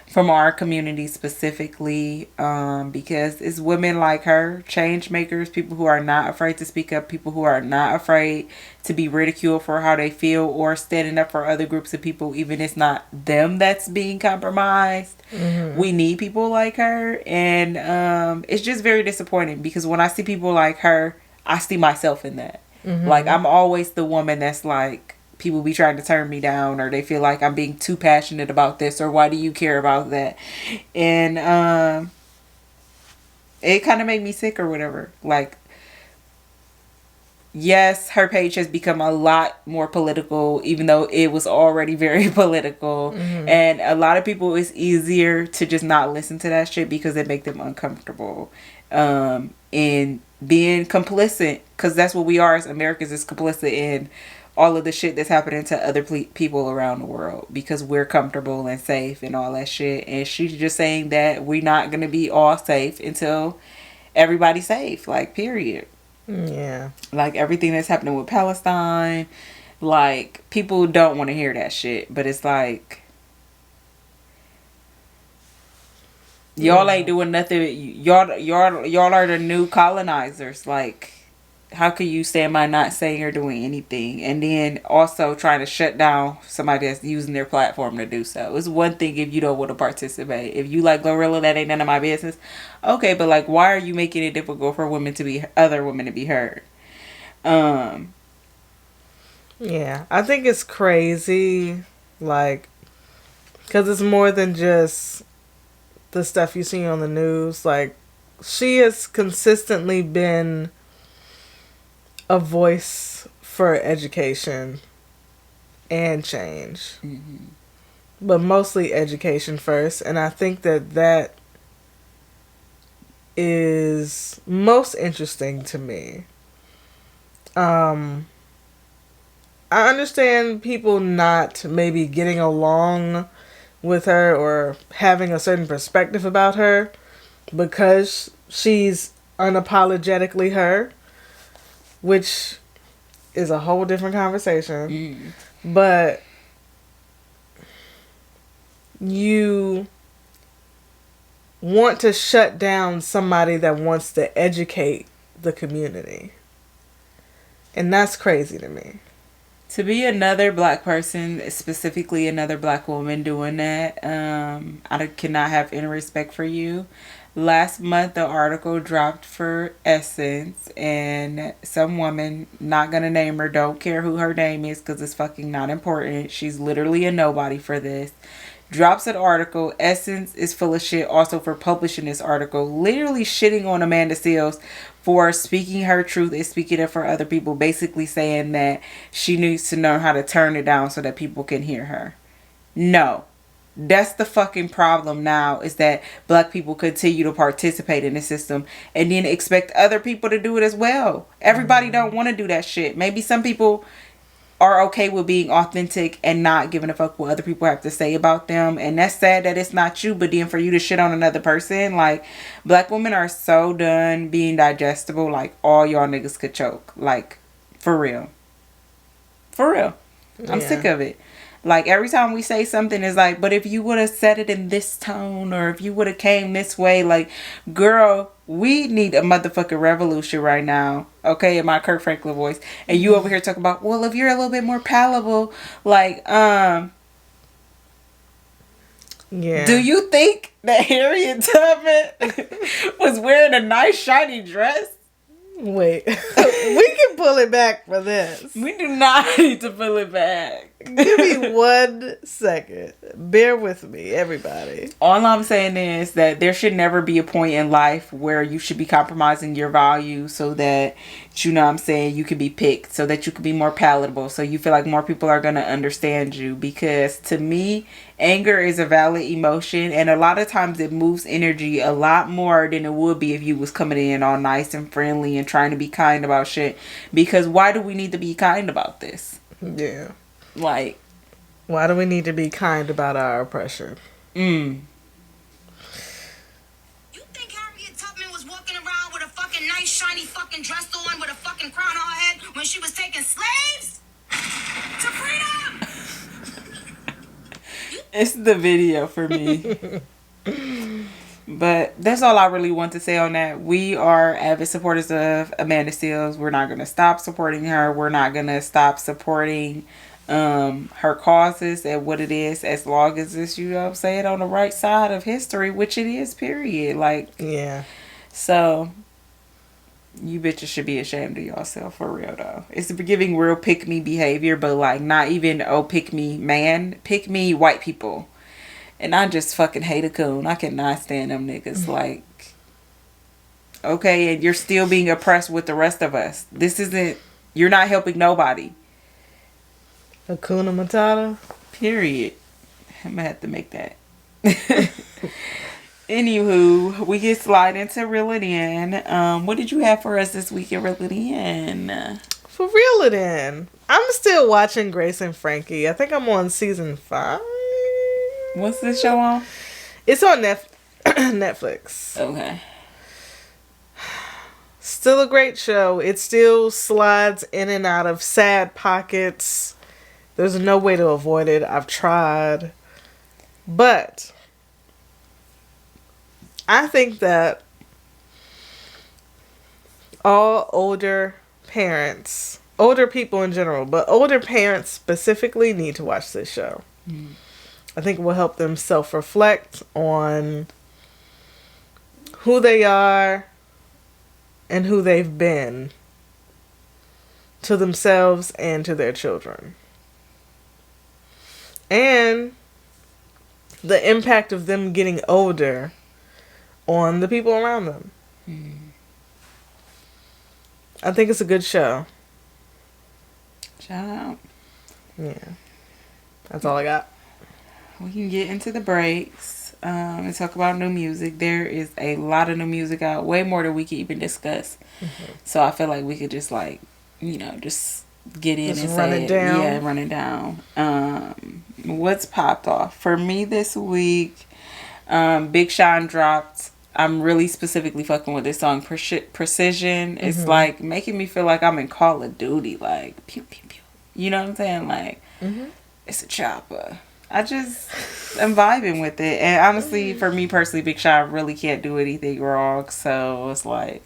from our community specifically, because it's women like her, change makers, people who are not afraid to speak up, people who are not afraid to be ridiculed for how they feel or standing up for other groups of people, even if it's not them that's being compromised. Mm-hmm. We need people like her, and it's just very disappointing because when I see people like her, I see myself in that. Mm-hmm. Like, I'm always the woman that's like, people be trying to turn me down, or they feel like I'm being too passionate about this, or why do you care about that? And it kind of made me sick or whatever. Like, yes, her page has become a lot more political, even though it was already very political. Mm-hmm. And a lot of people, it's easier to just not listen to that shit because it make them uncomfortable. In being complicit, because that's what we are as Americans, is complicit in all of the shit that's happening to other people around the world because we're comfortable and safe and all that shit. And she's just saying that we're not going to be all safe until everybody's safe, like, period. Yeah. Like, everything that's happening with Palestine, like, people don't want to hear that shit, but it's like, y'all ain't doing nothing. Y'all are the new colonizers. Like, how can you stand by not saying or doing anything, and then also trying to shut down somebody that's using their platform to do so? It's one thing if you don't want to participate. If you like Glorilla, that ain't none of my business. Okay, but like, why are you making it difficult for other women to be heard? Yeah, I think it's crazy, like, because it's more than just the stuff you see on the news. Like, she has consistently been a voice for education and change. Mm-hmm. But mostly education first. And I think that is most interesting to me. I understand people not maybe getting along with her or having a certain perspective about her because she's unapologetically her, which is a whole different conversation. Mm. But you want to shut down somebody that wants to educate the community. And that's crazy to me. To be another black person, specifically another black woman doing that, I cannot have any respect for you. Last month, the article dropped for Essence, and some woman, not gonna name her, don't care who her name is because it's fucking not important. She's literally a nobody for this. Drops an article. Essence is full of shit also for publishing this article. Literally shitting on Amanda Seales for speaking her truth and speaking it for other people. Basically saying that she needs to know how to turn it down so that people can hear her. No. That's the fucking problem now, is that black people continue to participate in the system and then expect other people to do it as well. Everybody don't want to do that shit. Maybe some people are okay with being authentic and not giving a fuck what other people have to say about them, and that's sad that it's not you. But then for you to shit on another person, like, black women are so done being digestible. Like, all y'all niggas could choke, like, for real. I'm sick of it. Like, every time we say something, it's like, but if you would have said it in this tone, or if you would have came this way, like, girl, we need a motherfucking revolution right now. Okay, in my Kirk Franklin voice. And you over here talking about, well, if you're a little bit more palatable, like, Yeah. do you think that Harriet Tubman was wearing a nice shiny dress? Wait. We can pull it back for this. We do not need to pull it back. Give me 1 second. Bear with me, everybody. All I'm saying is that there should never be a point in life where you should be compromising your values so that, you know what I'm saying, you can be picked, so that you can be more palatable, so you feel like more people are going to understand you. Because to me, anger is a valid emotion, and a lot of times it moves energy a lot more than it would be if you was coming in all nice and friendly and trying to be kind about shit. Because why do we need to be kind about this? Yeah. Like, why do we need to be kind about our oppression? You think Harriet Tubman was walking around with a fucking nice shiny fucking dress on with a fucking crown on her head when she was taking slaves to freedom? it's the video for me. But that's all I really want to say on that. We are avid supporters of Amanda Seales. We're not going to stop supporting her. We're not going to stop supporting her causes and what it is, as long as it's, you know what I'm saying, on the right side of history, which it is, period. Like, yeah. So you bitches should be ashamed of yourself, for real though. It's giving real pick me behavior, but like, not even pick me man, pick me white people. And I just fucking hate a coon. I cannot stand them niggas. Like, okay, and you're still being oppressed with the rest of us. This isn't, you're not helping nobody. Hakuna Matata. Period. I'm gonna have to make that. Anywho, we get slide into Reel It In. What did you have for us this week in Reel It In? For Reel It In, I'm still watching Grace and Frankie. I think I'm on season 5. What's this show on? It's on Netflix. Okay. Still a great show. It still slides in and out of sad pockets. There's no way to avoid it. I've tried. But I think that all older parents, older people in general, but older parents specifically need to watch this show. I think it will help them self-reflect on who they are and who they've been to themselves and to their children. And the impact of them getting older on the people around them. I think it's a good show. Shout out. Yeah. That's all I got. We can get into the breaks and talk about new music. There is a lot of new music out, way more than we can even discuss. Mm-hmm. So I feel like we could just like, just get in Just and run say it down. Yeah, run it down. What's popped off for me this week? Big Sean dropped. I'm really specifically fucking with this song, Precision. It's Mm-hmm. like making me feel like I'm in Call of Duty, like pew pew pew. You know what I'm saying? Like Mm-hmm. it's a chopper. I just am vibing with it. And honestly, for me personally, Big Sean really can't do anything wrong. So it's like,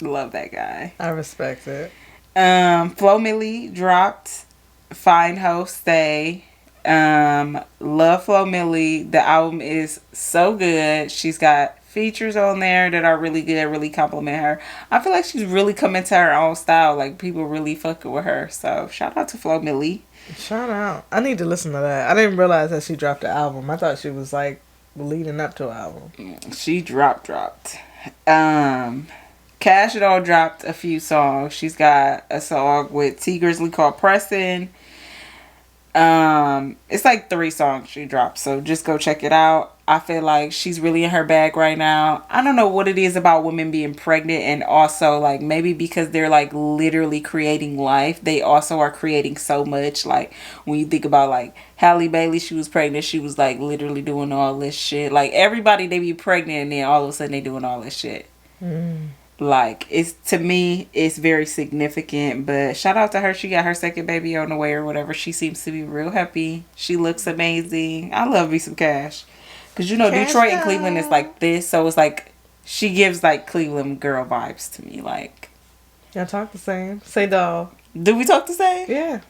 love that guy. I respect it. Flo Milli dropped Fine Ho Stay. Love Flo Milli. The album is so good. She's got features on there that are really good, really compliment her. I feel like she's really coming to her own style. Like, people really fucking with her. So, shout out to Flo Milli. Shout out. I need to listen to that. I didn't realize that she dropped the album. I thought she was like leading up to an album. She dropped. Cash Doll dropped a few songs. She's got a song with T Grizzly called Preston. It's like 3 songs she dropped, so just go check it out. I feel like she's really in her bag right now. I don't know what it is about women being pregnant, and also like maybe because they're like literally creating life, they also are creating so much. Like when you think about like Halle Bailey, she was pregnant, she was like literally doing all this shit. Like everybody, they be pregnant and then all of a sudden they doing all this shit. Like, it's, to me, it's very significant. But shout out to her. She got her second baby on the way or whatever. She seems to be real happy. She looks amazing. I love me some Cash. Because, Cash Detroit and doll. Cleveland is like this. So it's like, she gives like Cleveland girl vibes to me. Like, Y'all talk the same. Say doll. do we talk the same? Yeah.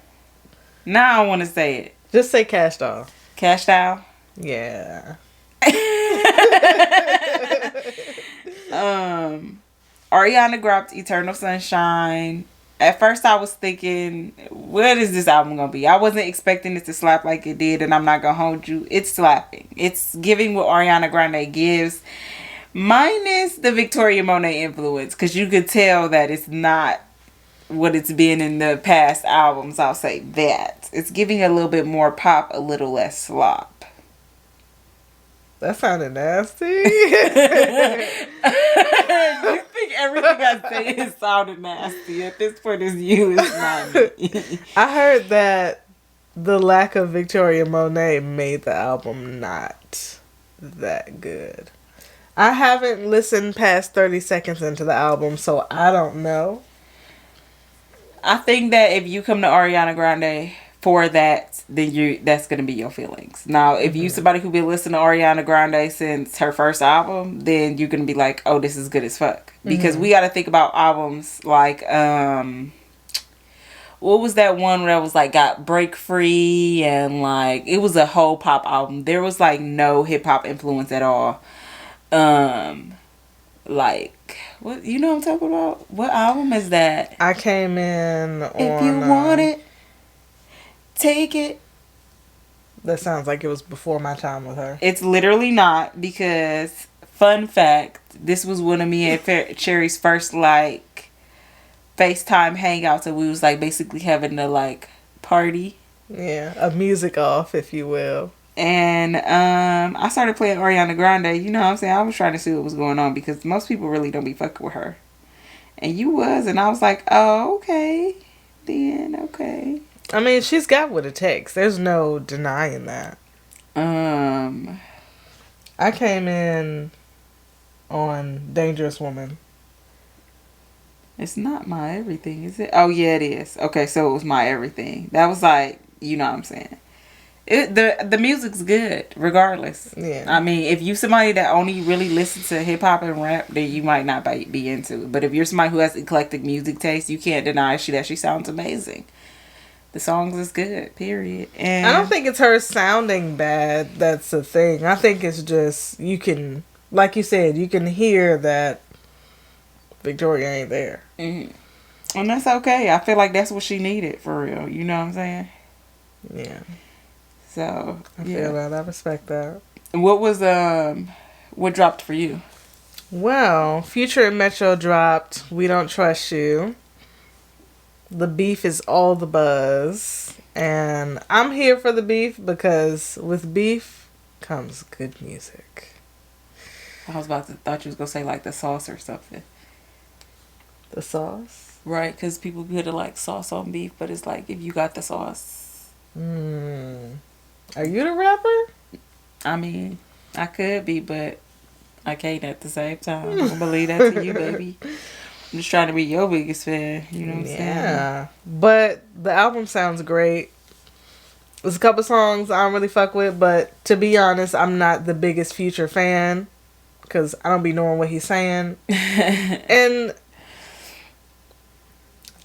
Now I want to say it. Just say cash doll. Cash doll. Yeah. Ariana dropped Eternal Sunshine. At first I was thinking, what is this album gonna be? I wasn't expecting it to slap like it did, and I'm not gonna hold you. It's slapping. It's giving what Ariana Grande gives, minus the Victoria Monet influence, because you could tell that it's not what it's been in the past albums. I'll say that. It's giving a little bit more pop, a little less slop. That sounded nasty. You think everything I say is sounding nasty. At this point, it's you. It's not me. I heard that the lack of Victoria Monet made the album not that good. I haven't listened past 30 seconds into the album, so I don't know. I think that if you come to Ariana Grande for that, then that's gonna be your feelings. Now, if you somebody who been listening to Ariana Grande since her first album, then you're gonna be like, oh, this is good as fuck. Because we gotta think about albums like what was that one that was like got Break Free, and like it was a whole pop album. There was like no hip hop influence at all. Like what, you know what I'm talking about? What album is that? I came in on... If you want it, take it. That sounds like it was before my time with her. It's literally not, because fun fact, this was one of me and Cherry's first like FaceTime hangouts, and we was like basically having a like party. Yeah, a music off, if you will. And I started playing Ariana Grande. You know what I'm saying? I was trying to see what was going on, because most people really don't be fucking with her. And you was, and I was like, oh, okay. Then, okay. I mean, she's got what it takes. There's no denying that. I came in on Dangerous Woman. It's not My Everything, is it? Oh, yeah, it is. Okay, so it was My Everything. That was like, you know what I'm saying? The music's good, regardless. Yeah. I mean, if you somebody that only really listens to hip hop and rap, then you might not be into it. But if you're somebody who has eclectic music taste, you can't deny that she sounds amazing. The songs is good, period. And I don't think it's her sounding bad that's the thing. I think it's just, you can, like you said, you can hear that Victoria ain't there. And that's okay. I feel like that's what she needed, for real. You know what I'm saying? Yeah. So, I feel that. I respect that. What was, what dropped for you? Well, Future and Metro dropped We Don't Trust You. The beef is all the buzz. And I'm here for the beef because with beef comes good music. I was thought you was gonna say like the sauce or something. The sauce? Right, because people put like sauce on beef, but it's like if you got the sauce. Are you the rapper? I mean, I could be, but I can't at the same time. I'm gonna believe that to you, baby. I'm just trying to be your biggest fan. You know what I'm saying? Yeah. But the album sounds great. There's a couple songs I don't really fuck with, but to be honest, I'm not the biggest Future fan because I don't be knowing what he's saying. And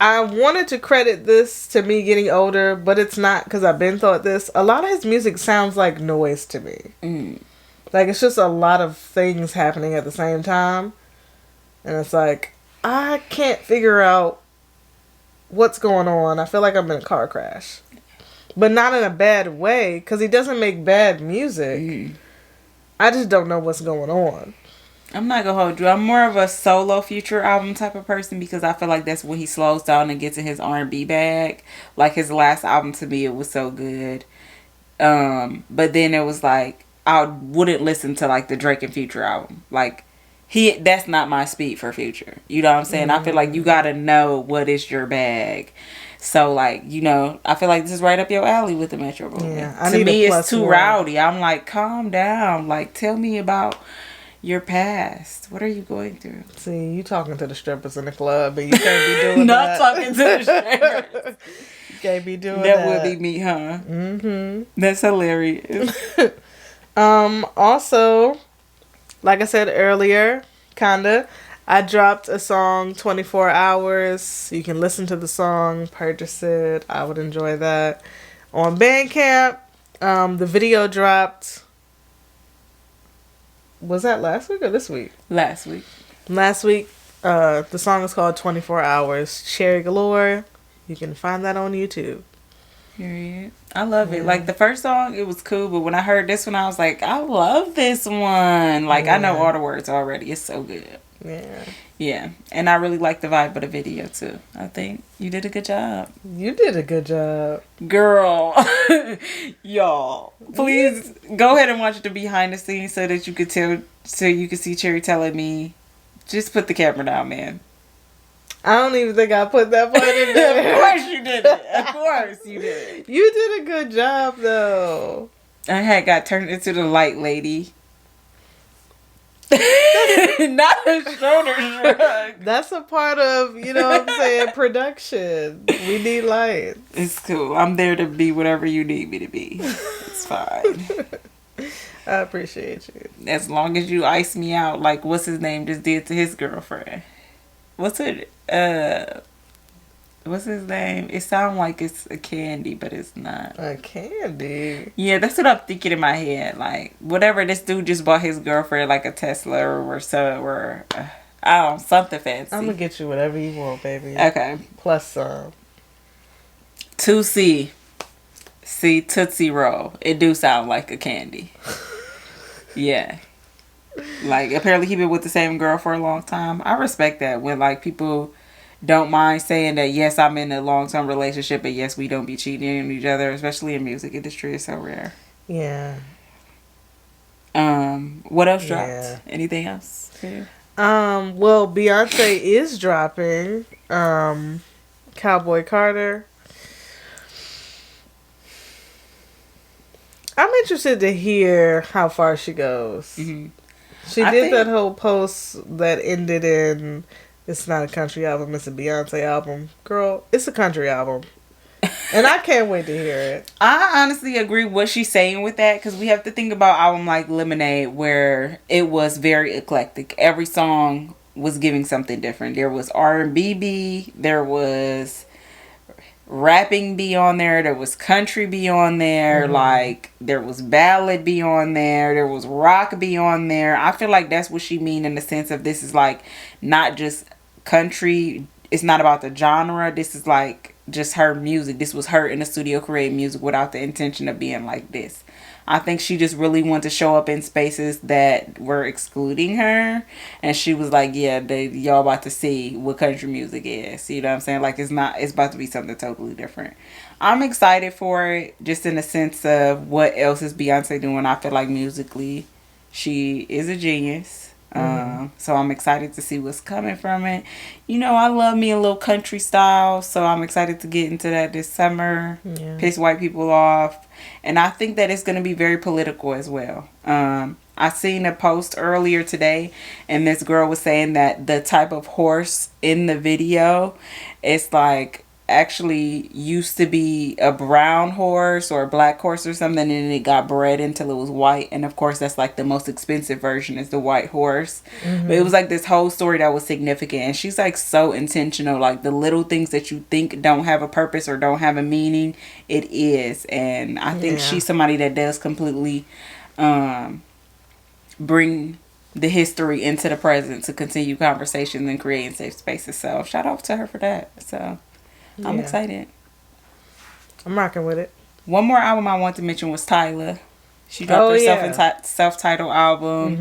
I wanted to credit this to me getting older, but it's not because I've been thought this. A lot of his music sounds like noise to me. Like, it's just a lot of things happening at the same time. And it's like, I can't figure out what's going on. I feel like I'm in a car crash. But not in a bad way, because he doesn't make bad music. I just don't know what's going on. I'm not gonna hold you. I'm more of a solo Future album type of person because I feel like that's when he slows down and gets in his R&B bag. Like his last album to me, it was so good. But then it was like I wouldn't listen to like the Drake and Future album. Like that's not my speed for Future. You know what I'm saying? I feel like you gotta know what is your bag. So like, you know, I feel like this is right up your alley with the Metro Boomin. Yeah, to me, it's too rowdy. I'm like, calm down. Like, tell me about your past. What are you going through? See, you talking to the strippers in the club, and you can't be doing Not that. talking to the strippers. You can't be doing that. That would be me, huh? That's hilarious. Also, like I said earlier, I dropped a song, 24 Hours. You can listen to the song, purchase it. I would enjoy that. On Bandcamp, the video dropped. Was that last week or this week? Last week. The song is called 24 Hours. Cherry Galore. You can find that on YouTube. Period. I love it. Like the first song, it was cool, but when I heard this one, I was like, I love this one. Like I know all the words already. It's so good. Yeah. Yeah. And I really like the vibe of the video too. I think you did a good job. You did a good job. Girl. Y'all. Please go ahead and watch the behind the scenes so that you could see Cherry telling me, just put the camera down, man. I don't even think I put that part in there. Of course you did it. Of course you did. You did a good job though. I had got turned into the light lady. Not a shoulder shrug. That's a part of, you know what I'm saying, production. We need lights. It's cool. I'm there to be whatever you need me to be. It's fine. I appreciate you. As long as you ice me out like what's his name just did to his girlfriend. What's his name? It sounds like it's a candy, but it's not. A candy? Yeah, that's what I'm thinking in my head. Like, whatever this dude just bought his girlfriend, like a Tesla or I don't know, something fancy. I'm gonna get you whatever you want, baby. Okay. Plus some. 2C. See, Tootsie Roll. It do sound like a candy. Yeah. Like, apparently he been with the same girl for a long time. I respect that when, like, people don't mind saying that, yes, I'm in a long-term relationship, but yes, we don't be cheating on each other, especially in music industry. It's so rare. Yeah. What else dropped? Yeah. Anything else for you? Well, Beyonce is dropping Cowboy Carter. I'm interested to hear how far she goes. Mm-hmm. She did that whole post that ended in, it's not a country album, it's a Beyonce album. Girl, it's a country album. And I can't wait to hear it. I honestly agree what she's saying with that, because we have to think about album like Lemonade, where it was very eclectic. Every song was giving something different. There was R&B B, there was rapping be on there was country be on there, like there was ballad be on there was rock be on there. I feel like that's what she mean in the sense of this is like not just country, it's not about the genre, this is like just her music. This was her in the studio creating music without the intention of being like this. I think she just really wanted to show up in spaces that were excluding her. And she was like, yeah, y'all about to see what country music is. You know what I'm saying? Like, it's about to be something totally different. I'm excited for it, just in the sense of what else is Beyonce doing. I feel like musically, she is a genius. So I'm excited to see what's coming from it. You know, I love me a little country style, so I'm excited to get into that this summer. Yeah. Piss white people off. And I think that it's going to be very political as well. I seen a post earlier today, and this girl was saying that the type of horse in the video is like actually used to be a brown horse or a black horse or something, and it got bred until it was white. And of course, that's like the most expensive version is the white horse. But it was like this whole story that was significant, and she's like so intentional. Like the little things that you think don't have a purpose or don't have a meaning, it is. And I think she's somebody that does completely bring the history into the present to continue conversations and creating safe spaces. So shout out to her for that. So I'm excited. I'm rocking with it. One more album I want to mention was Tyla. She dropped her self-titled album.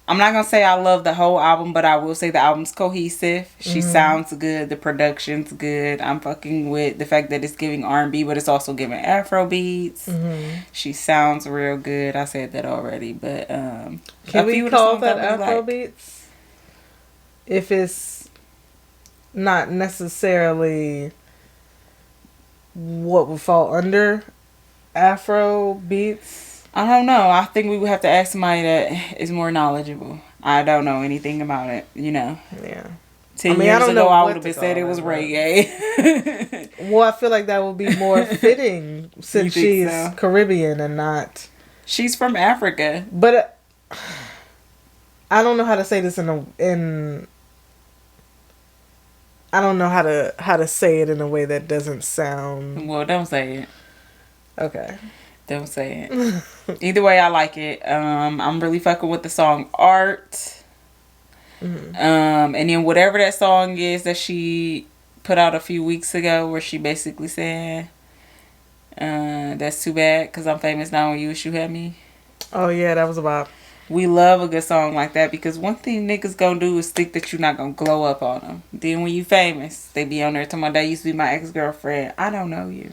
I'm not going to say I love the whole album, but I will say the album's cohesive. She sounds good. The production's good. I'm fucking with the fact that it's giving R&B, but it's also giving Afro beats. She sounds real good. I said that already, but can we call that Afro beats? If it's not necessarily what would fall under Afro beats. I don't know. I think we would have to ask somebody that is more knowledgeable. I don't know anything about it, you know. Yeah. 10 years ago, I would have said it was reggae. Well, I feel like that would be more fitting since she's Caribbean and not... She's from Africa. But I don't know how to say this I don't know how to say it in a way that doesn't sound... Well, don't say it. Okay. Don't say it. Either way, I like it. I'm really fucking with the song Art. And then whatever that song is that she put out a few weeks ago, where she basically said, that's too bad because I'm famous now and you wish you had me. Oh yeah, that was about... We love a good song like that, because one thing niggas gonna do is think that you're not gonna glow up on them. Then when you famous, they be on there talking about, that used to be my ex-girlfriend. I don't know you.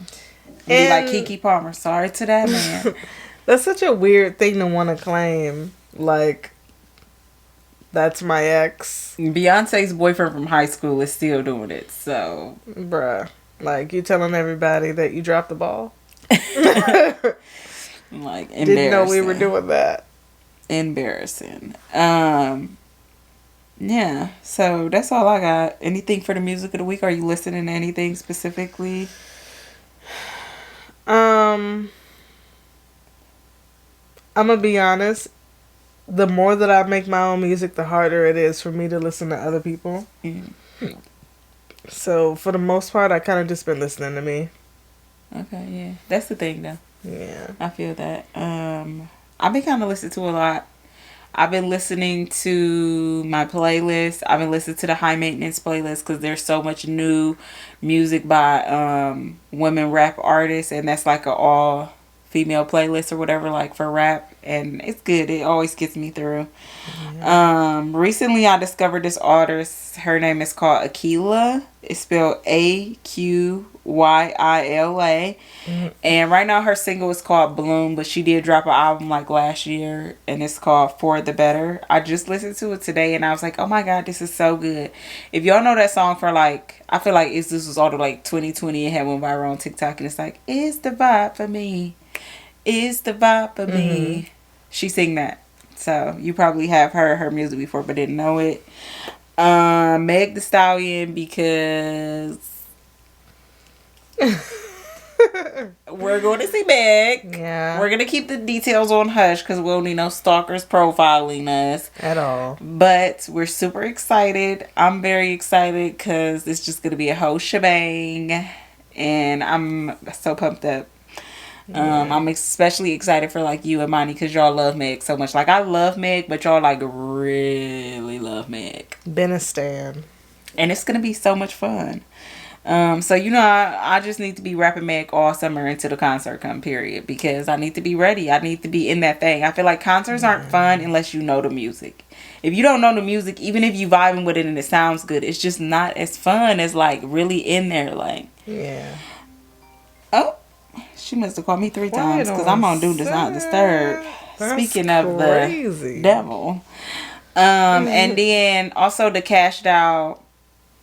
Be like Keke Palmer. Sorry to that man. That's such a weird thing to want to claim. Like, that's my ex. Beyonce's boyfriend from high school is still doing it, so... Bruh. Like, you telling everybody that you dropped the ball? Like, embarrassing. Didn't know we were doing that. Embarrassing. Yeah, so that's all I got. Anything for the music of the week? Are you listening to anything specifically? I'm gonna be honest. The more that I make my own music, the harder it is for me to listen to other people. So for the most part, I kind of just been listening to me. Okay, yeah, that's the thing though. Yeah, I feel that. I've been kind of listening to a lot. I've been listening to my playlist. I've been listening to the high maintenance playlist because there's so much new music by women rap artists, and that's like an all female playlist or whatever, like for rap, and it's good. It always gets me through. Recently I discovered this artist. Her name is called Akila. It's spelled Aqyila. And right now her single is called Bloom, but she did drop an album like last year, and it's called For the Better. I just listened to it today and I was like, oh my god, this is so good. If y'all know that song for like, I feel like this was all the like 2020, it had one viral on TikTok, and it's like, it's the vibe for me. It's the vibe for me. She sing that. So you probably have heard her music before but didn't know it. Meg Thee Stallion, because we're going to see Meg. Yeah. We're going to keep the details on hush because we don't need no stalkers profiling us. At all. But we're super excited. I'm very excited because it's just going to be a whole shebang. And I'm so pumped up. I'm especially excited for like you and Monty because y'all love Meg so much. Like I love Meg, but y'all like really love Meg. Been a stan. And it's gonna be so much fun. So I just need to be rapping Meg all summer until the concert come period, because I need to be ready. I need to be in that thing. I feel like concerts aren't fun unless you know the music. If you don't know the music, even if you vibing with it and it sounds good, it's just not as fun as like really in there. Like, Yeah. oh, she must have called me 3 Quiet times because on I'm on Do Not Disturb. That's Speaking of crazy. the devil. And then also the Cashed Out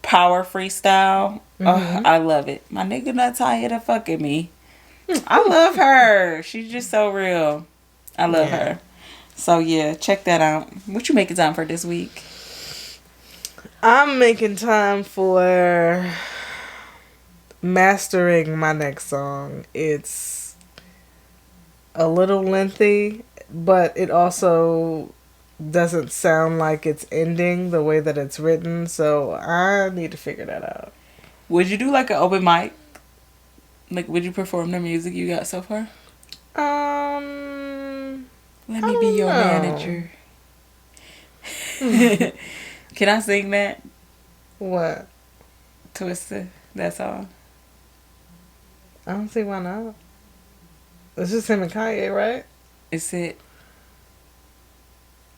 Power Freestyle. Oh, I love it. My nigga not tired of fucking me. I love her. She's just so real. I love her. So yeah, check that out. What you making time for this week? I'm making time for mastering my next song. It's a little lengthy, but it also doesn't sound like it's ending the way that it's written, so I need to figure that out. Would you do like an open mic? Like, would you perform the music you got so far? Let me be your manager. Can I sing that? What? Twister. That's all. I don't see why not. It's just him and Kanye, right? Is it?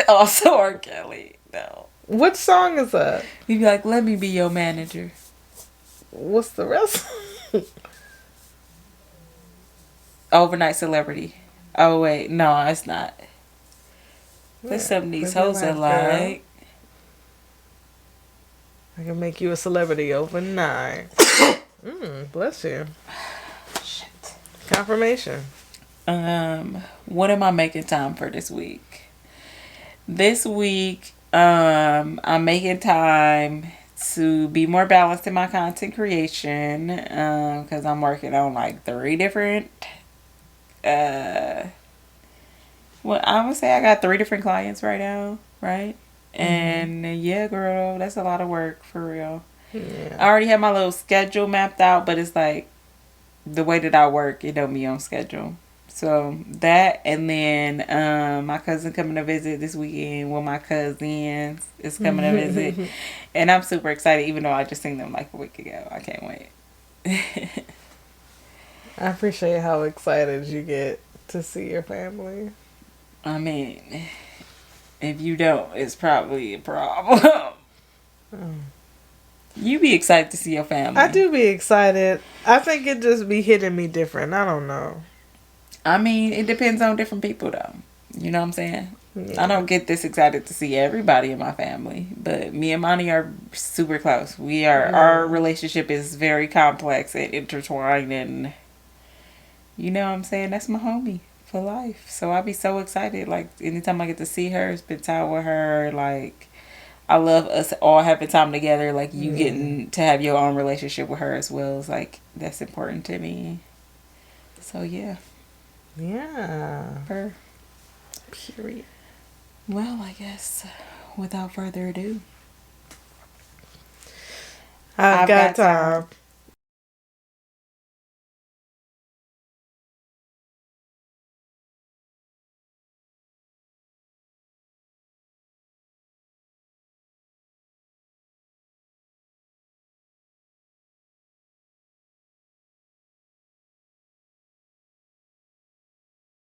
Also R. Kelly. No. What song is that? You'd be like, let me be your manager. What's the rest? Overnight Celebrity. Oh, wait. No, it's not. That's something these hoes are like. I can make you a celebrity overnight. Bless you. Shit. Confirmation. What am I making time for this week? This week, I'm making time to be more balanced in my content creation, because I'm working on like 3 different well, I would say I got 3 different clients right now, right? And yeah, girl, that's a lot of work for real. Yeah. I already have my little schedule mapped out, but it's like the way that I work, it don't be on schedule. So that, and then my cousin coming to visit this weekend. Well, my cousins is coming to visit, and I'm super excited. Even though I just seen them like a week ago, I can't wait. I appreciate how excited you get to see your family. I mean, if you don't, it's probably a problem. You be excited to see your family. I do be excited. I think it just be hitting me different. I don't know. I mean, it depends on different people, though. You know what I'm saying? Yeah. I don't get this excited to see everybody in my family, but me and Monty are super close. We are. Our relationship is very complex and intertwined, and you know what I'm saying? That's my homie for life. So I be so excited. Like, anytime I get to see her, spend time with her, like, I love us all having time together. Like, you getting to have your own relationship with her as well is like, that's important to me. So yeah. Yeah. Her. Period. Well, I guess without further ado, I've got time.